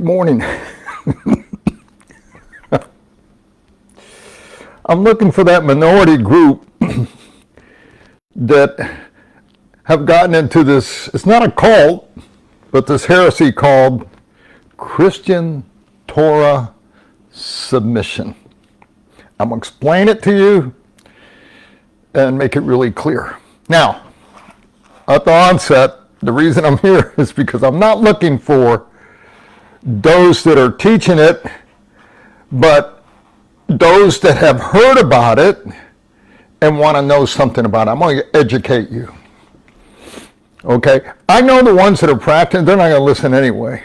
Good morning. I'm looking for that minority group that have gotten into this, it's not a cult, but this heresy called Christian Torah submission. I'm going to explain it to you and make it really clear. Now, at the onset, the reason I'm here is because I'm not looking for those that are teaching it, but those that have heard about it and want to know something about it. I'm going to educate you. Okay? I know the ones that are practicing, they're not going to listen anyway,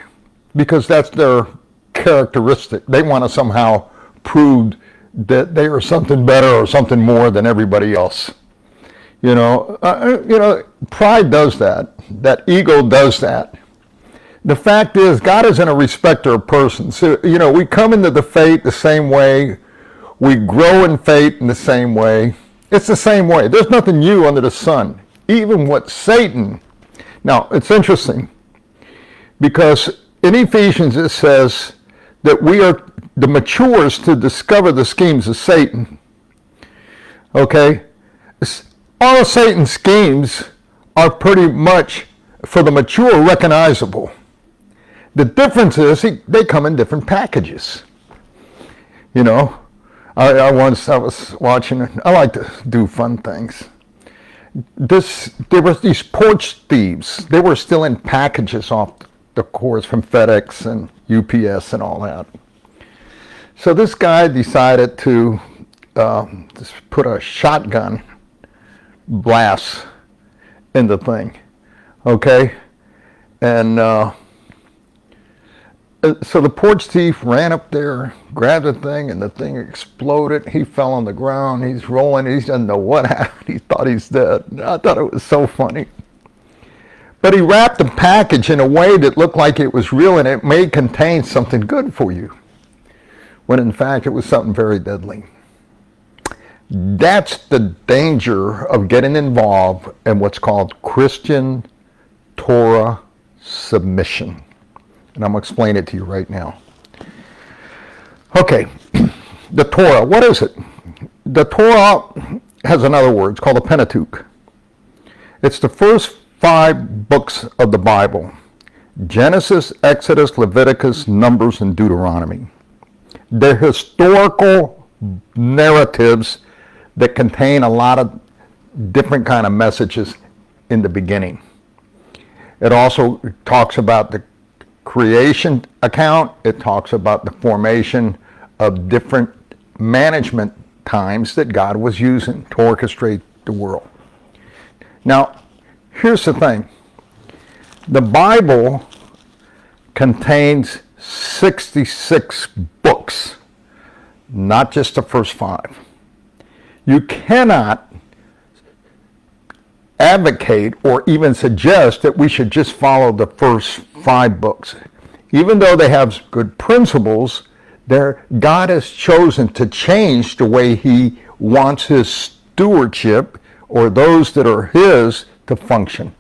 because that's their characteristic. They want to somehow prove that they are something better or something more than everybody else. Pride does that. That ego does that. The fact is, God isn't a respecter of persons. So, we come into the faith the same way. We grow in faith in the same way. It's the same way. There's nothing new under the sun. Even what Satan. Now, it's interesting because in Ephesians it says that we are the matures to discover the schemes of Satan. Okay? All of Satan's schemes are pretty much, for the mature, recognizable. The difference is they come in different packages. I was watching, I like to do fun things. There was these porch thieves. They were still in packages off the course from FedEx and UPS and all that. So this guy decided to just put a shotgun blast in the thing, okay? And so the porch thief ran up there, grabbed the thing, and the thing exploded. He fell on the ground. He's rolling. He doesn't know what happened. He thought he's dead. I thought it was so funny. But he wrapped the package in a way that looked like it was real and it may contain something good for you, when in fact it was something very deadly. That's the danger of getting involved in what's called Christian Torah submission. And I'm going to explain it to you right now. Okay, the Torah, what is it? The Torah has another word. It's called the Pentateuch. It's the first 5 books of the Bible. Genesis, Exodus, Leviticus, Numbers, and Deuteronomy. They're historical narratives that contain a lot of different kind of messages in the beginning. It also talks about the creation account. It talks about the formation of different management times that God was using to orchestrate the world. Now, here's the thing. The Bible contains 66 books, not just the first 5. You cannot advocate or even suggest that we should just follow the first 5 books. Even though they have good principles, God has chosen to change the way he wants his stewardship or those that are his to function.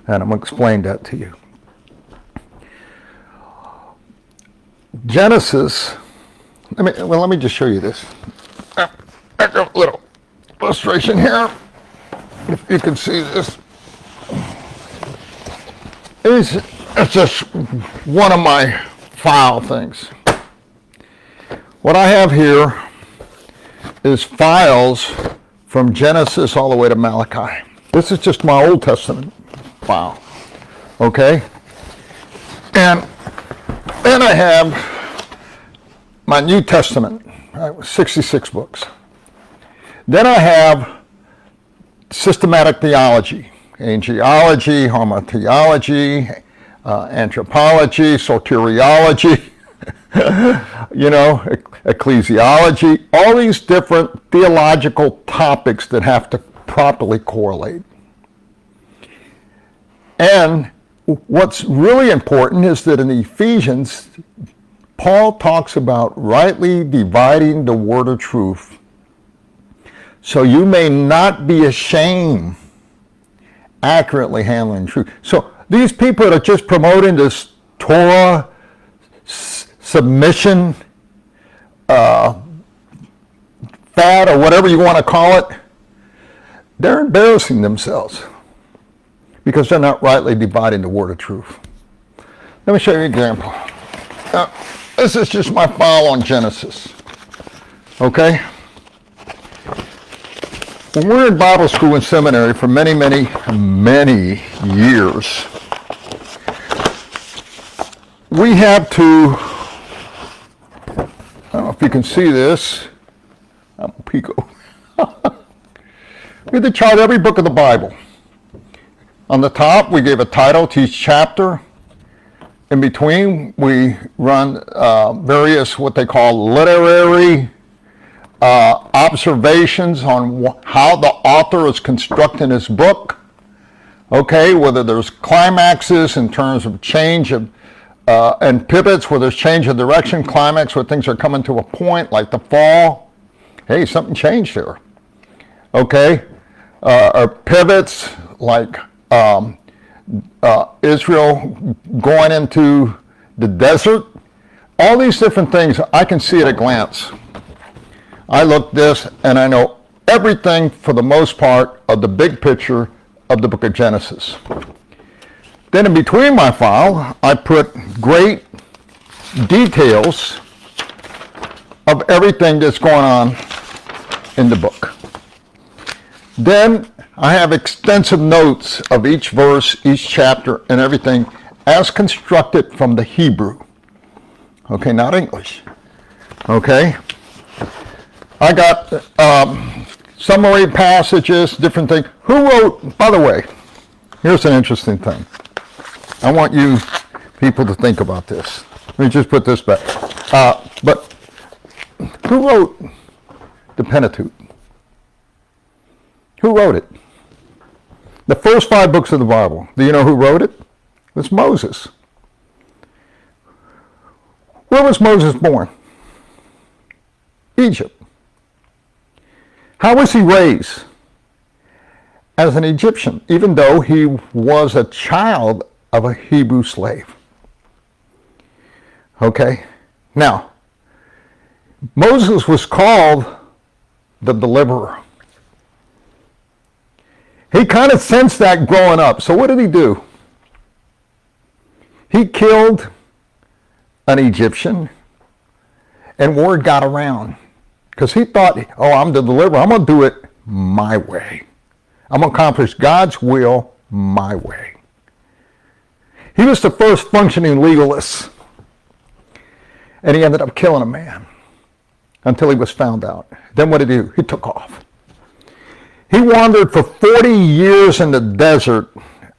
And I'm going to explain that to you. Genesis, let me just show you this. I got a little illustration here. If you can see this. It's just one of my file things. What I have here is files from Genesis all the way to Malachi. This is just my Old Testament file. Okay? And then I have my New Testament, 66 books. Then I have systematic theology, angelology, homotheology, anthropology, soteriology, ecclesiology, all these different theological topics that have to properly correlate. And what's really important is that in Ephesians, Paul talks about rightly dividing the word of truth. So you may not be ashamed accurately handling truth. So these people that are just promoting this Torah submission, fad, or whatever you want to call it, they're embarrassing themselves because they're not rightly dividing the word of truth. Let me show you an example. This is just my file on Genesis. Okay? When we were in Bible school and seminary for many, many, many years, we have to, I don't know if you can see this, I'm a Pico. We had to chart every book of the Bible. On the top, we gave a title to each chapter. In between, we run various what they call literary observations on how the author is constructing his book. Okay, whether there's climaxes in terms of change of and pivots, where there's change of direction, climax where things are coming to a point, like the fall. Hey, something changed here. Okay, or pivots like Israel going into the desert. All these different things, I can see at a glance. I look this and I know everything for the most part of the big picture of the book of Genesis. Then in between my file, I put great details of everything that's going on in the book. Then I have extensive notes of each verse, each chapter, and everything as constructed from the Hebrew. Okay, not English. Okay? I got summary passages, different things. Who wrote, by the way, here's an interesting thing. I want you people to think about this. Let me just put this back. But who wrote the Pentateuch? Who wrote it? The first 5 books of the Bible. Do you know who wrote it? It was Moses. Where was Moses born? Egypt. How was he raised? As an Egyptian, even though he was a child of a Hebrew slave. Okay? Now, Moses was called the deliverer. He kind of sensed that growing up. So what did he do? He killed an Egyptian, and word got around. Because he thought, oh, I'm the deliverer. I'm going to do it my way. I'm going to accomplish God's will my way. He was the first functioning legalist. And he ended up killing a man until he was found out. Then what did he do? He took off. He wandered for 40 years in the desert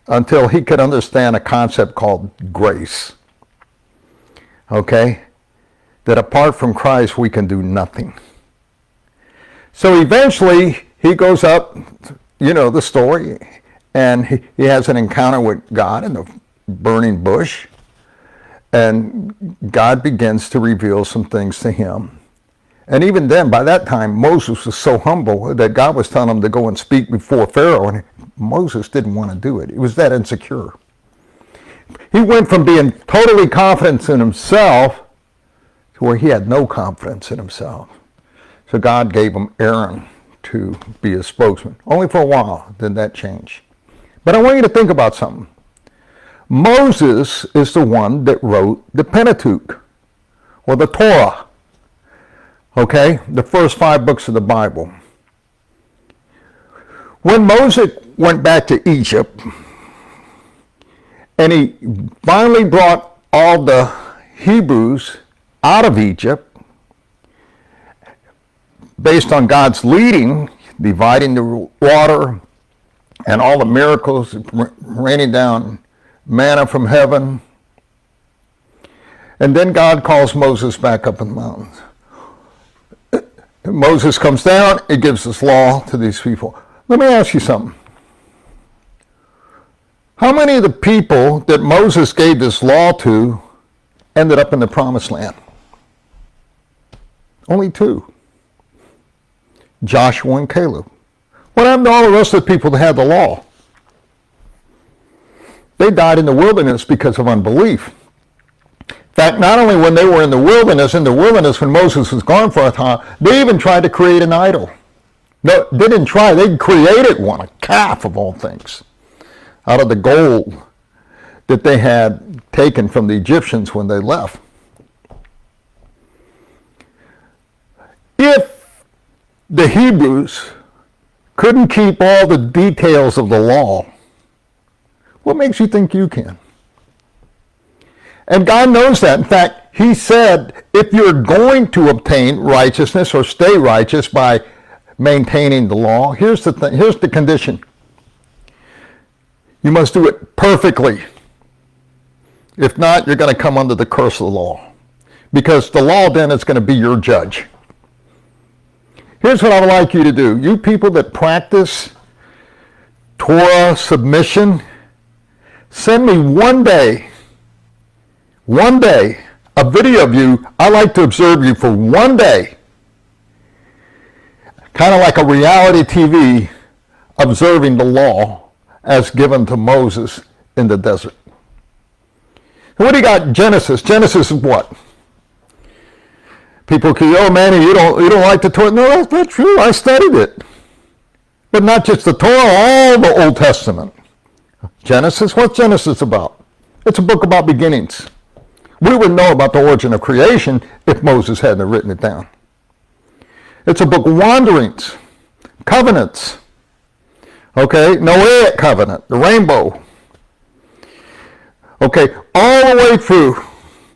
until he could understand a concept called grace. Okay? That apart from Christ, we can do nothing. So eventually, he goes up, you know the story, and he has an encounter with God in the burning bush. And God begins to reveal some things to him. And even then, by that time, Moses was so humble that God was telling him to go and speak before Pharaoh, and Moses didn't want to do it. He was that insecure. He went from being totally confident in himself to where he had no confidence in himself. So God gave him Aaron to be his spokesman. Only for a while did that change. But I want you to think about something. Moses is the one that wrote the Pentateuch, or the Torah. Okay, the first 5 books of the Bible. When Moses went back to Egypt, and he finally brought all the Hebrews out of Egypt, based on God's leading, dividing the water, and all the miracles, raining down manna from heaven. And then God calls Moses back up in the mountains. Moses comes down, he gives this law to these people. Let me ask you something. How many of the people that Moses gave this law to ended up in the promised land? Only 2. Joshua and Caleb. What happened to all the rest of the people that had the law? They died in the wilderness because of unbelief. In fact, not only when they were in the wilderness when Moses was gone for a time, they even tried to create an idol. No, they didn't try, they created one, a calf of all things, out of the gold that they had taken from the Egyptians when they left. If the Hebrews couldn't keep all the details of the law, what makes you think you can? And God knows that. In fact, he said, if you're going to obtain righteousness or stay righteous by maintaining the law, here's the condition. You must do it perfectly. If not, you're going to come under the curse of the law. Because the law then is going to be your judge. Here's what I would like you to do. You people that practice Torah submission, send me one day, a video of you. I like to observe you for one day. Kind of like a reality TV observing the law as given to Moses in the desert. What do you got? Genesis. Genesis is what? People can, oh Manny, you don't like the Torah. No, that's not true. I studied it. But not just the Torah, all the Old Testament. Genesis, what's Genesis about? It's a book about beginnings. We would know about the origin of creation if Moses hadn't written it down. It's a book of wanderings, covenants. Okay, Noahic covenant, the rainbow. Okay, all the way through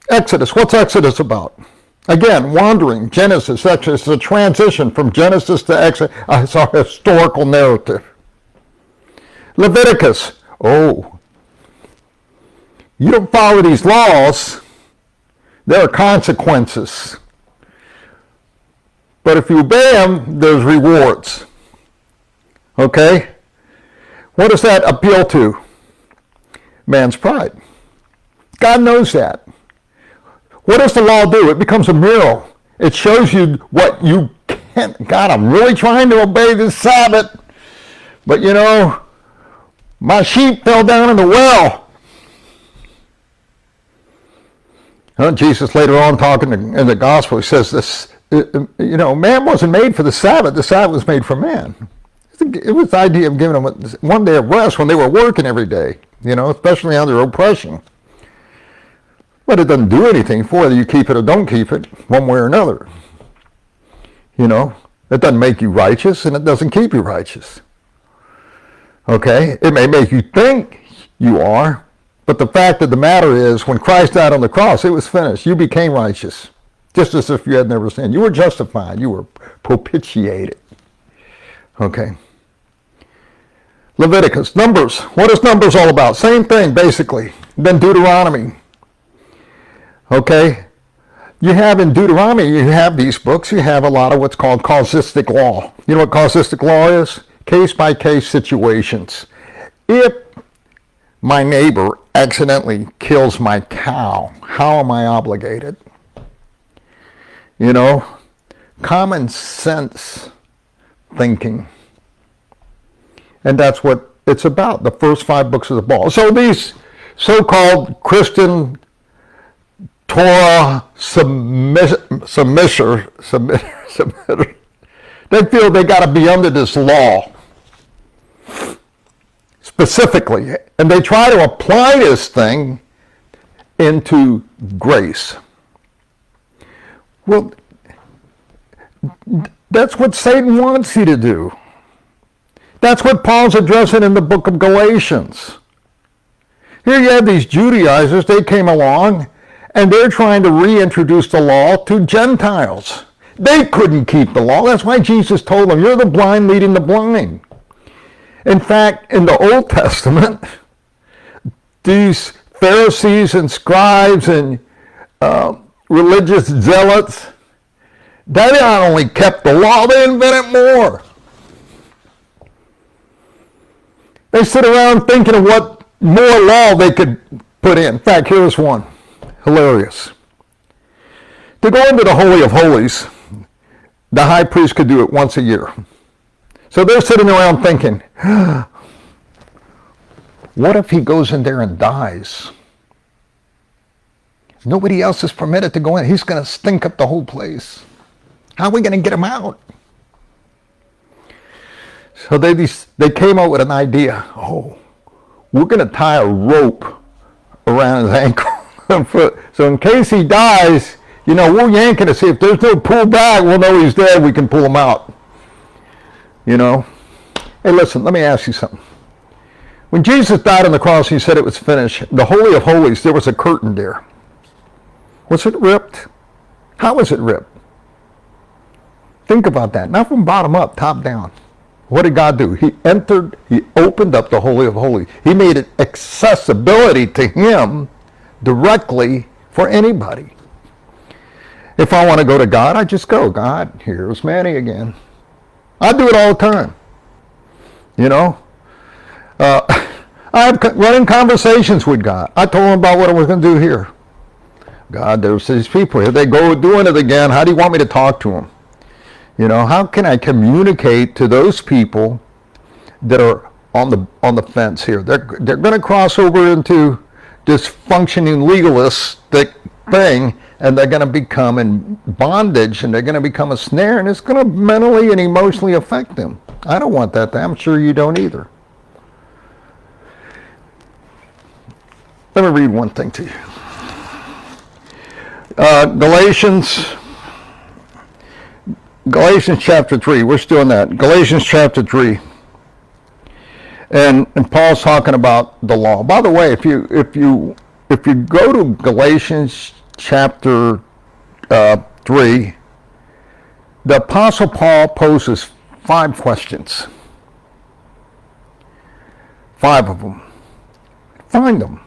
Exodus. What's Exodus about? Again, wandering, Genesis, Exodus, the transition from Genesis to Exodus. It's a historical narrative. Leviticus. Oh, you don't follow these laws, there are consequences. But if you obey them, there's rewards. Okay? What does that appeal to? Man's pride. God knows that. What does the law do? It becomes a mirror. It shows you what you can't. God, I'm really trying to obey this Sabbath. But you know, my sheep fell down in the well. Jesus later on talking in the gospel, he says this, man wasn't made for the Sabbath was made for man. It was the idea of giving them one day of rest when they were working every day, especially under oppression. But it doesn't do anything for whether you keep it or don't keep it, one way or another. It doesn't make you righteous and it doesn't keep you righteous. Okay? It may make you think you are, but the fact of the matter is, when Christ died on the cross, it was finished. You became righteous, just as if you had never sinned. You were justified. You were propitiated. Okay. Leviticus. Numbers. What is Numbers all about? Same thing, basically. Then Deuteronomy. Okay. You have in Deuteronomy, you have these books, you have a lot of what's called causistic law. You know what causistic law is? Case-by-case situations. If my neighbor accidentally kills my cow, how am I obligated? Common sense thinking. And that's what it's about, the first 5 books of the Bible. So these so-called Christian Torah submitter, they feel they got to be under this law specifically, and they try to apply this thing into grace. Well, that's what Satan wants you to do. That's what Paul's addressing in the book of Galatians. Here you have these Judaizers, they came along, and they're trying to reintroduce the law to Gentiles. They couldn't keep the law. That's why Jesus told them, you're the blind leading the blind. In fact, in the Old Testament, these Pharisees and scribes and religious zealots, they not only kept the law, they invented more. They sit around thinking of what more law they could put in. In fact, here's one. Hilarious. To go into the Holy of Holies, the high priest could do it once a year. So they're sitting around thinking, what if he goes in there and dies? Nobody else is permitted to go in. He's going to stink up the whole place. How are we going to get him out? So they came up with an idea. Oh, we're going to tie a rope around his ankle and foot. So in case he dies, we'll yank it to see if there's no pull back. We'll know he's dead. We can pull him out. Hey, listen, let me ask you something. When Jesus died on the cross, he said it was finished. The Holy of Holies, there was a curtain there. Was it ripped? How was it ripped? Think about that. Not from bottom up, top down. What did God do? He opened up the Holy of Holies. He made it accessibility to him directly for anybody. If I want to go to God, I just go. God, here's Manny again. I do it all the time. I have running conversations with God. I told him about what I was going to do here. God, there's these people here. They go doing it again. How do you want me to talk to them? How can I communicate to those people that are on the fence here? They're going to cross over into this functioning legalistic thing, and they're going to become in bondage, and they're going to become a snare, and it's going to mentally and emotionally affect them. I don't want that. I'm sure you don't either. Let me read one thing to you. Galatians chapter 3. We're still in that. Galatians chapter 3. And Paul's talking about the law. By the way, if you go to Galatians chapter 3, the Apostle Paul poses 5 questions. 5 of them. Find them.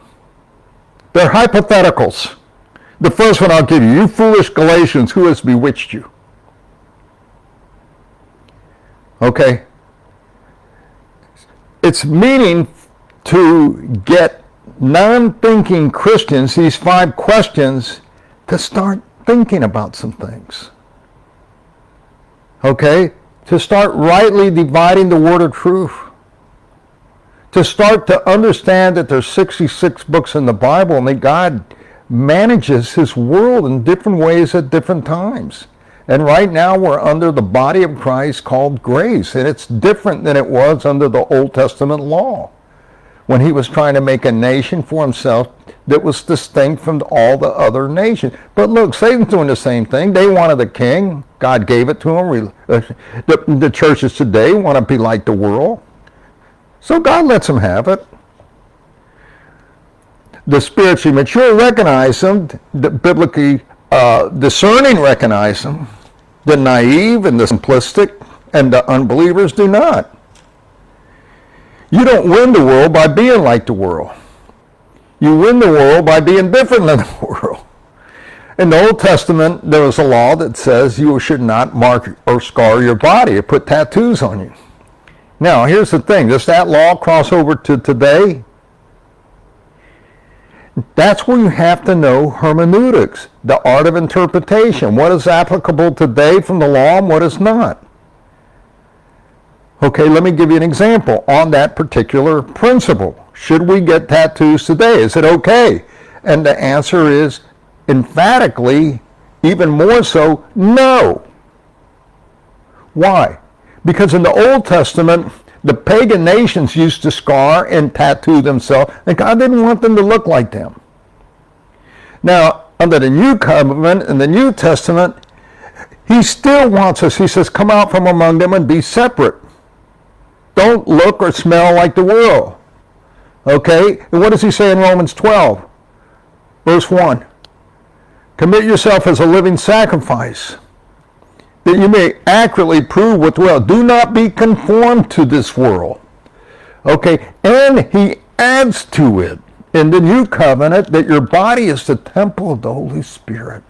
They're hypotheticals. The first one I'll give you. You foolish Galatians, who has bewitched you? Okay? It's meaning to get non-thinking Christians, these 5 questions, to start thinking about some things. Okay? To start rightly dividing the word of truth. To start to understand that there's 66 books in the Bible and that God manages his world in different ways at different times. And right now we're under the body of Christ called grace, and it's different than it was under the Old Testament law, when he was trying to make a nation for himself that was distinct from all the other nations. But look, Satan's doing the same thing. They wanted a king. God gave it to them. The churches today want to be like the world. So God lets them have it. The spiritually mature recognize them. The biblically discerning recognize them. The naive and the simplistic and the unbelievers do not. You don't win the world by being like the world. You win the world by being different than the world. In the Old Testament, there was a law that says you should not mark or scar your body or put tattoos on you. Now, here's the thing. Does that law cross over to today? That's where you have to know hermeneutics, the art of interpretation. What is applicable today from the law and what is not? Okay, let me give you an example on that particular principle. Should we get tattoos today? Is it okay? And the answer is emphatically, even more so, no. Why? Because in the Old Testament, the pagan nations used to scar and tattoo themselves, and God didn't want them to look like them. Now, under the New Covenant, in the New Testament, he still wants us, he says, come out from among them and be separate. Don't look or smell like the world. Okay? And what does he say in Romans 12? Verse 1. Commit yourself as a living sacrifice, that you may accurately prove what's well. Do not be conformed to this world. Okay, and he adds to it in the New Covenant that your body is the temple of the Holy Spirit.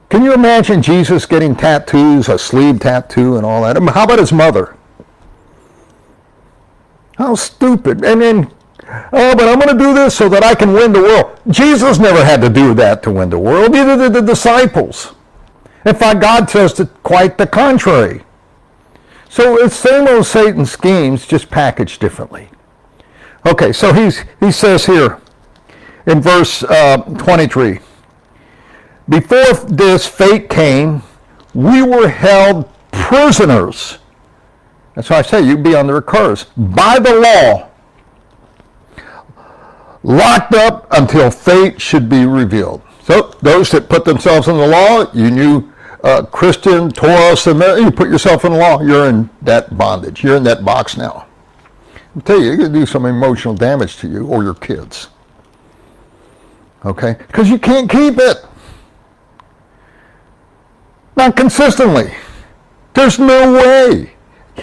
Can you imagine Jesus getting tattoos, a sleeve tattoo and all that? I mean, how about his mother? How stupid. And then, oh, but I'm going to do this so that I can win the world. Jesus never had to do that to win the world. Neither did the disciples. In fact, God says quite the contrary. So it's same old Satan schemes, just packaged differently. Okay, so he says here in verse 23. Before this fate came, we were held prisoners. That's why I say you'd be under a curse. By the law. Locked up until fate should be revealed. So those that put themselves in the law, you knew Christian, Torah, you put yourself in the law, you're in that bondage. You're in that box now. I'll tell you, it can do some emotional damage to you or your kids. Okay? Because you can't keep it. Not consistently. There's no way.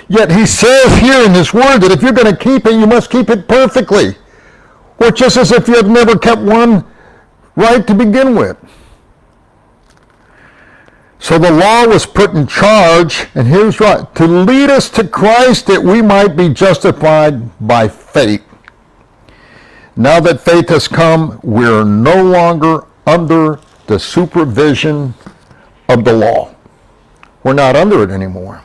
Yet he says here in this word that if you're going to keep it, you must keep it perfectly. Or just as if you had never kept one right to begin with. So the law was put in charge, and here's right, to lead us to Christ that we might be justified by faith. Now that faith has come, we're no longer under the supervision of the law. We're not under it anymore.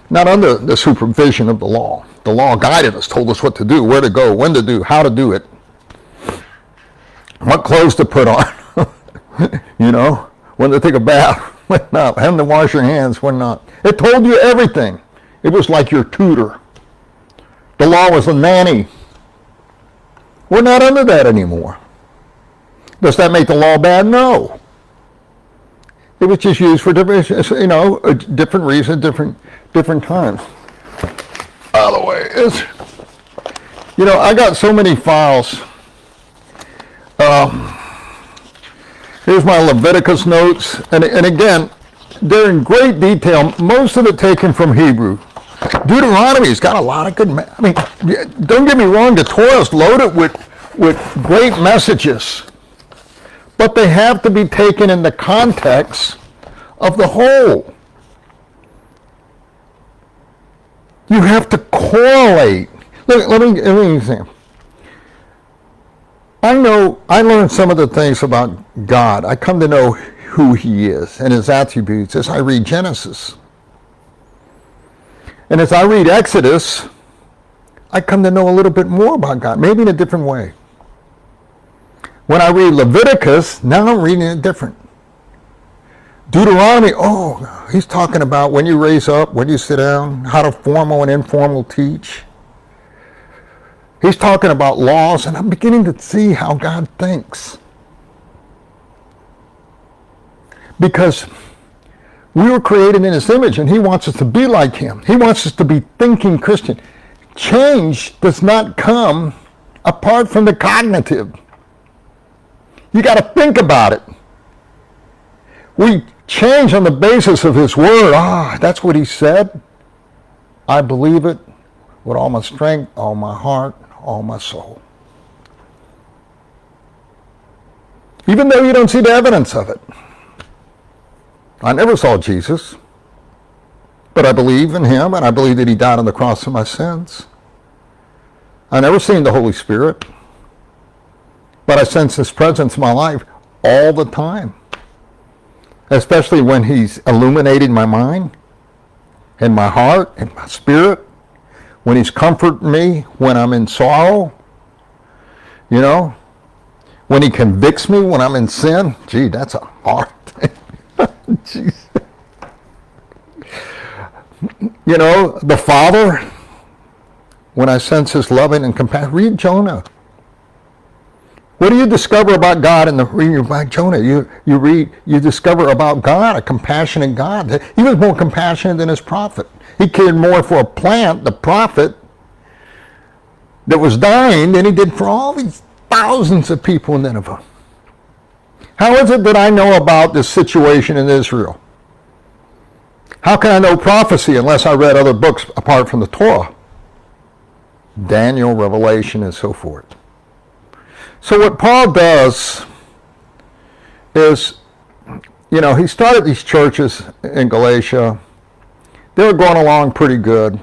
Not under the supervision of the law. The law guided us, told us what to do, where to go, when to do, how to do it, what clothes to put on, you know, when to take a bath, when not, when to wash your hands, when not. It told you everything. It was like your tutor. The law was a nanny. We're not under that anymore. Does that make the law bad? No. It was just used for different, you know, different reasons, different times. By the way, you know, I got so many files. Here's my Leviticus notes, and again, they're in great detail. Most of it taken from Hebrew. Deuteronomy's got a lot of good. I mean, don't get me wrong. The Torah's loaded with great messages, but they have to be taken in the context of the whole. You have to correlate. Let me say. I learned some of the things about God. I come to know who he is and his attributes as I read Genesis. And as I read Exodus, I come to know a little bit more about God, maybe in a different way. When I read Leviticus, now I'm reading it different. Deuteronomy, he's talking about when you raise up, when you sit down, how to formal and informal teach. He's talking about laws, and I'm beginning to see how God thinks. Because we were created in his image, and he wants us to be like him. He wants us to be thinking Christian. Change does not come apart from the cognitive. You got to think about it. We change on the basis of his word. That's what he said. I believe it with all my strength, all my heart, all my soul. Even though you don't see the evidence of it. I never saw Jesus, but I believe in him, and I believe that he died on the cross for my sins. I never seen the Holy Spirit, but I sense his presence in my life all the time, especially when he's illuminated my mind and my heart and my spirit, when he's comforting me when I'm in sorrow, you know, when he convicts me when I'm in sin. Gee, that's a hard thing. Jeez. You know, the Father, when I sense his loving and compassion. Read Jonah. What do you discover about God in the reading about Jonah? You discover about God, a compassionate God. He was more compassionate than his prophet. He cared more for a plant, the prophet, that was dying than he did for all these thousands of people in Nineveh. How is it that I know about this situation in Israel? How can I know prophecy unless I read other books apart from the Torah? Daniel, Revelation, and so forth. So what Paul does is, you know, he started these churches in Galatia. They were going along pretty good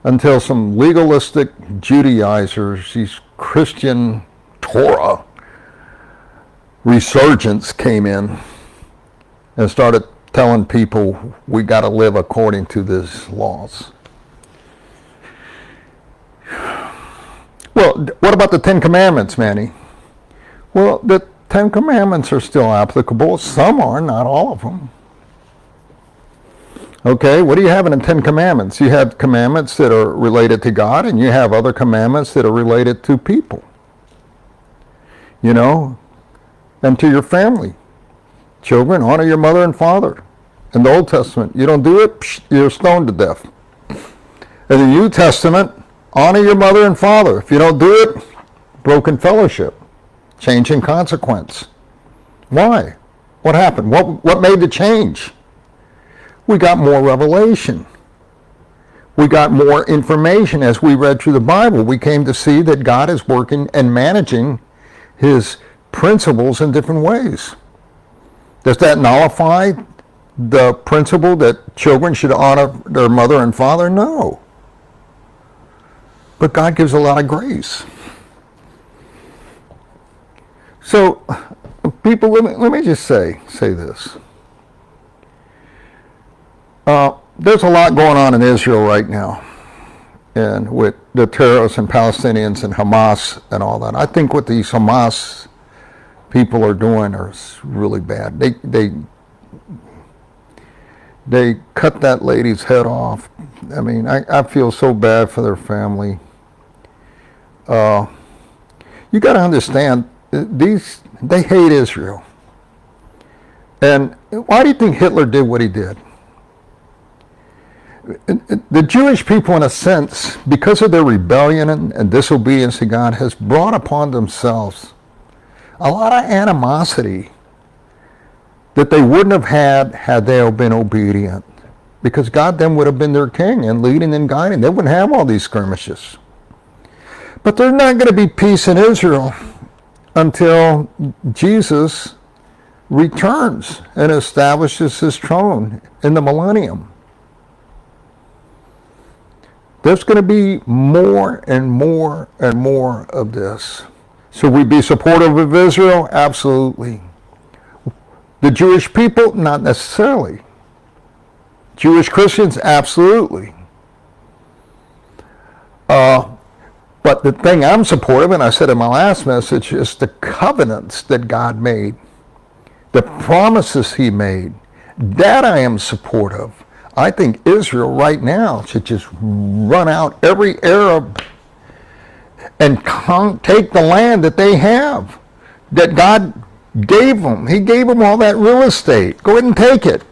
until some legalistic Judaizers, these Christian Torah Resurgence came in and started telling people we got to live according to these laws. Well, what about the Ten Commandments, Manny? Well, the Ten Commandments are still applicable. Some are, not all of them. Okay, what do you have in the Ten Commandments? You have commandments that are related to God, and you have other commandments that are related to people. You know, and to your family. Children, honor your mother and father. In the Old Testament, you don't do it, you're stoned to death. In the New Testament, honor your mother and father. If you don't do it, broken fellowship, change in consequence. Why? What happened? What made the change? We got more revelation. We got more information as we read through the Bible. We came to see that God is working and managing his principles in different ways. Does that nullify the principle that children should honor their mother and father? No. But God gives a lot of grace. So, people, let me just say this. There's a lot going on in Israel right now, and with the terrorists and Palestinians and Hamas and all that. I think what these Hamas people are doing is really bad. They cut that lady's head off. I mean, I feel so bad for their family. You got to understand, they hate Israel. And why do you think Hitler did what he did? The Jewish people, in a sense, because of their rebellion and disobedience to God, has brought upon themselves a lot of animosity that they wouldn't have had they been obedient. Because God then would have been their king and leading and guiding. They wouldn't have all these skirmishes. But there's not going to be peace in Israel until Jesus returns and establishes his throne in the millennium. There's going to be more and more and more of this. Should we be supportive of Israel? Absolutely. The Jewish people? Not necessarily. Jewish Christians? Absolutely. But the thing I'm supportive, and I said in my last message, is the covenants that God made, the promises he made. That I am supportive. I think Israel right now should just run out every Arab and take the land that they have, that God gave them. He gave them all that real estate. Go ahead and take it.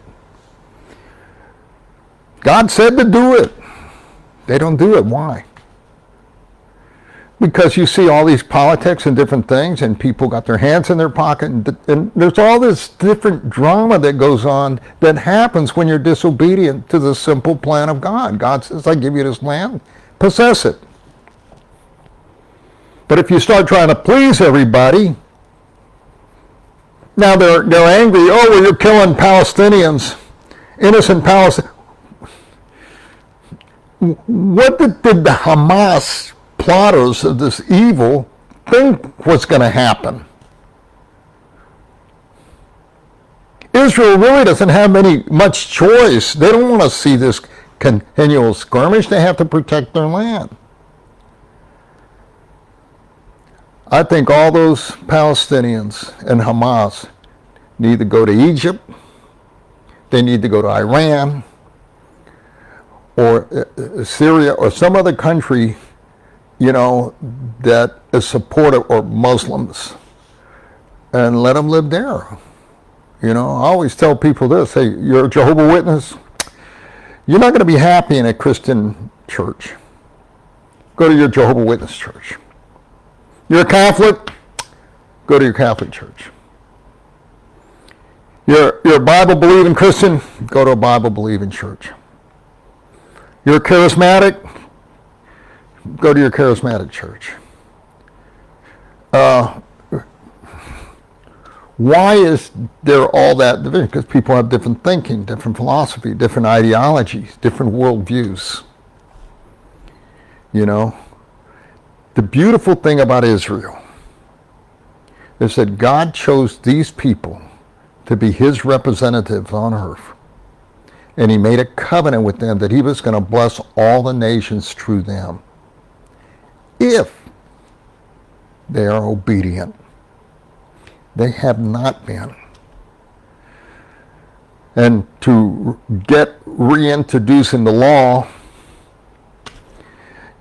God said to do it. They don't do it. Why? Because you see all these politics and different things, and people got their hands in their pocket, and there's all this different drama that goes on that happens when you're disobedient to the simple plan of God. God says, I give you this land, possess it. But if you start trying to please everybody, now they're angry, oh, well, you're killing Palestinians, innocent Palestinians. What did the Hamas plotters of this evil think was going to happen? Israel really doesn't have much choice. They don't want to see this continual skirmish. They have to protect their land. I think all those Palestinians and Hamas need to go to Egypt. They need to go to Iran or Syria or some other country, that is supportive, or Muslims, and let them live there. I always tell people this, hey, you're a Jehovah's Witness, you're not going to be happy in a Christian church. Go to your Jehovah's Witness church. You're a Catholic, go to your Catholic church. You're a Bible-believing Christian, go to a Bible-believing church. You're a charismatic, go to your charismatic church. Why is there all that division? Because people have different thinking, different philosophy, different ideologies, different worldviews. The beautiful thing about Israel is that God chose these people to be his representatives on earth. And he made a covenant with them that he was going to bless all the nations through them. If they are obedient. They have not been. And to get reintroduced in the law,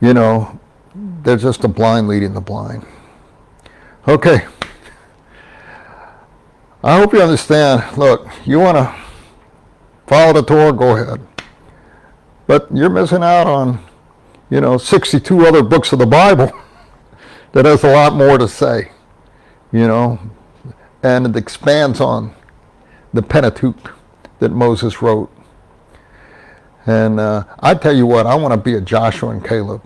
they're just the blind leading the blind. Okay. I hope you understand. Look, you want to follow the Torah, go ahead. But you're missing out on, 62 other books of the Bible that has a lot more to say, and it expands on the Pentateuch that Moses wrote. And I tell you what, I want to be a Joshua and Caleb.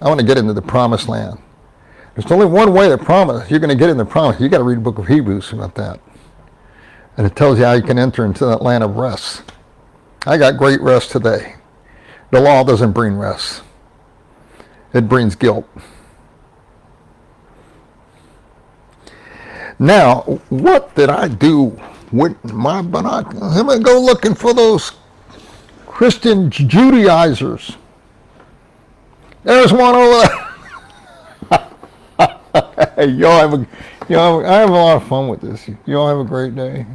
I want to get into the promised land. There's only one way to promise. You're going to get in the promise. You got to read the book of Hebrews about that. And it tells you how you can enter into that land of rest. I got great rest today. The law doesn't bring rest. It brings guilt. Now, what did I do with my binoculars? I'm going to go looking for those Christian Judaizers. There's one over there. Hey, I have a lot of fun with this. Y'all have a great day.